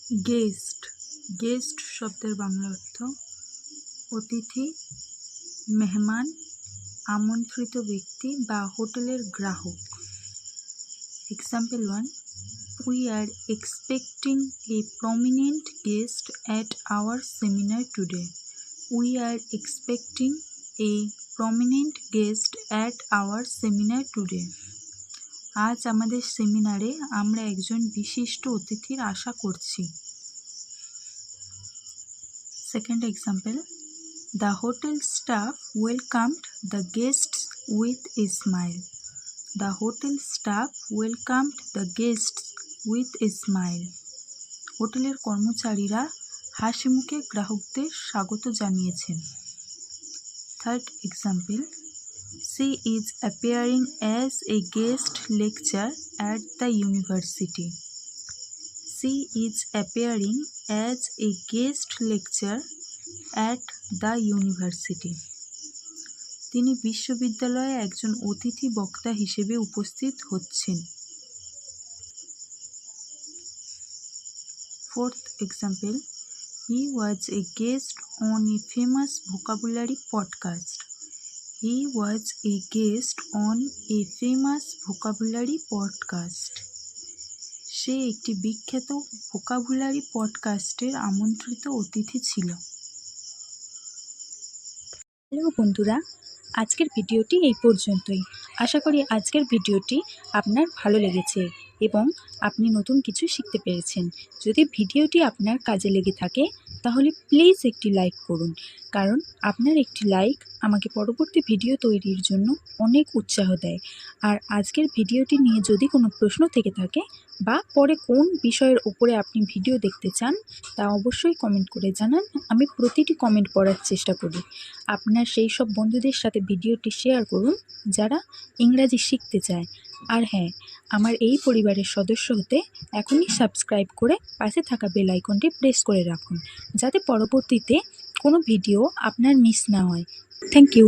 Guest guest शब्देर Bangla अर्थ अतिथि, मेहमान, आमंत्रित व्यक्ति बा होटेलेर ग्राहक। Example 1, We are expecting a prominent guest at our seminar today. We are expecting a prominent guest at our seminar today. आज आमादेर सेमिनारे आमरा एकजन विशिष्ट अतिथिर आशा करछि। Second example, the hotel staff welcomed the guests with a smile. The hotel staff welcomed the guests with a smile. হোটেলের কর্মচারীরা হাসি মুখে গ্রাহকদের স্বাগত জানিয়েছেন। Third example, she is appearing as a guest lecturer at the university. She is appearing as a guest lecturer at the university. তিনি বিশ্ববিদ্যালয়ে একজন অতিথি বক্তা হিসেবে উপস্থিত হচ্ছেন। Fourth example, he was a guest on a famous vocabulary podcast. He was a guest on a famous vocabulary podcast. সে একটি বিখ্যাত ভোকাবুলারি পডকাস্টের আমন্ত্রিত অতিথি ছিল। হ্যালো বন্ধুরা, আজকের ভিডিওটি এই পর্যন্তই। আশা করি আজকের ভিডিওটি আপনার ভালো লেগেছে এবং আপনি নতুন কিছু শিখতে পেরেছেন। যদি ভিডিওটি আপনার কাজে লেগে থাকে তাহলে প্লিজ একটি লাইক করুন, কারণ আপনার একটি লাইক আমাকে পরবর্তী ভিডিও তৈরির জন্য অনেক উৎসাহ দেয়। আর আজকের ভিডিওটি নিয়ে যদি কোনো প্রশ্ন থেকে থাকে বা পরে কোন বিষয়ের উপরে আপনি ভিডিও দেখতে চান তা অবশ্যই কমেন্ট করে জানান। আমি প্রতিটি কমেন্ট পড়ার চেষ্টা করি। আপনার সেই সব বন্ধুদের সাথে ভিডিওটি শেয়ার করুন যারা ইংরাজি শিখতে চায়। আর হ্যাঁ, আমার এই পরিবারের সদস্য হতে এখনই সাবস্ক্রাইব করে পাশে থাকা বেল আইকনটি প্রেস করে রাখুন, যাতে পরবর্তীতে কোনো ভিডিও আপনার মিস না হয়। Thank you.